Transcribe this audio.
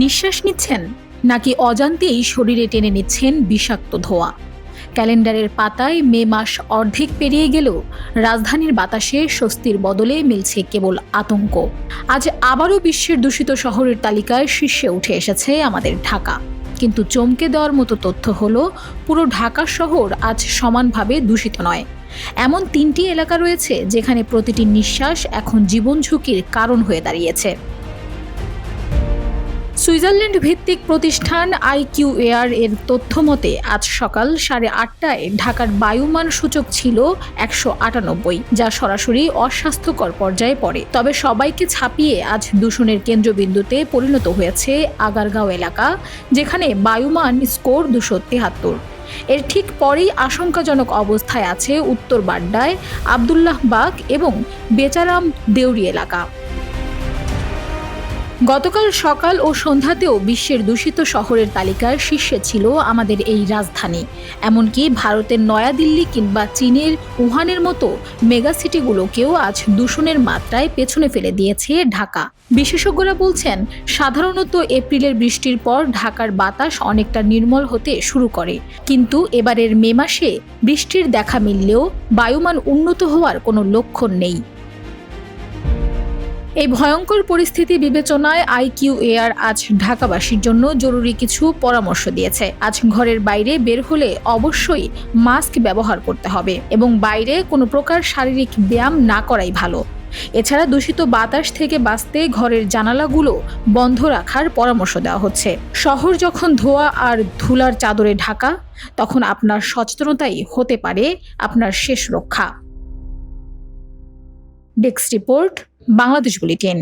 নিঃশ্বাস নিচ্ছেন নাকি অজান্তেই শরীরে টেনে নিচ্ছেন বিষাক্ত ধোঁয়া। ক্যালেন্ডারের পাতায় মে মাস অর্ধেক পেরিয়ে গেলেও রাজধানীর বাতাসে স্বস্তির বদলে মিলছে কেবল আতঙ্ক। আজ আবারও বিশ্বের দূষিত শহরের তালিকায় শীর্ষে উঠে এসেছে আমাদের ঢাকা। কিন্তু চমকে দেওয়ার মতো তথ্য হলো, পুরো ঢাকা শহর আজ সমানভাবে দূষিত নয়। এমন 3টি এলাকা রয়েছে যেখানে প্রতিটি নিঃশ্বাস এখন জীবন ঝুঁকির কারণ হয়ে দাঁড়িয়েছে। সুইজারল্যান্ড ভিত্তিক প্রতিষ্ঠান IQAir এর তথ্য মতে আজ সকাল 8:30টায় ঢাকার বায়ুমান সূচক ছিল 198, যা সরাসরি অস্বাস্থ্যকর পর্যায়ে পড়ে। তবে সবাইকে ছাপিয়ে আজ দূষণের কেন্দ্রবিন্দুতে পরিণত হয়েছে আগারগাঁও এলাকা, যেখানে বায়ুমান স্কোর 273। এর ঠিক পরেই আশঙ্কাজনক অবস্থায় আছে উত্তর বাড্ডায় আবদুল্লাহবাগ এবং বেচারাম দেউরি এলাকা। গতকাল সকাল ও সন্ধ্যাতেও বিশ্বের দূষিত শহরের তালিকার শীর্ষে ছিল আমাদের এই রাজধানী। এমনকি ভারতের নয়াদিল্লি কিংবা চীনের উহানের মতো মেগাসিটিগুলোকেও আজ দূষণের মাত্রায় পেছনে ফেলে দিয়েছে ঢাকা। বিশেষজ্ঞরা বলছেন, সাধারণত এপ্রিলের বৃষ্টির পর ঢাকার বাতাস অনেকটা নির্মল হতে শুরু করে, কিন্তু এবারের মে মাসে বৃষ্টির দেখা মিললেও বায়ুমান উন্নত হওয়ার কোনো লক্ষণ নেই। এই ভয়ঙ্কর পরিস্থিতি বিবেচনায় IQAir আজ ঢাকাবাসীর জন্য জরুরি কিছু পরামর্শ দিয়েছে। আজ ঘরের বাইরে বের হলে অবশ্যই মাস্ক ব্যবহার করতে হবে এবং বাইরে কোনো প্রকার শারীরিক ব্যায়াম না করাই ভালো। এছাড়া দূষিত বাতাস থেকে বাঁচতে ঘরের জানালাগুলো বন্ধ রাখার পরামর্শ দেওয়া হচ্ছে। শহর যখন ধোঁয়া আর ধুলার চাদরে ঢাকা, তখন আপনার সচেতনতাই হতে পারে আপনার শেষ রক্ষা। Desk report, Bangladesh bulletin.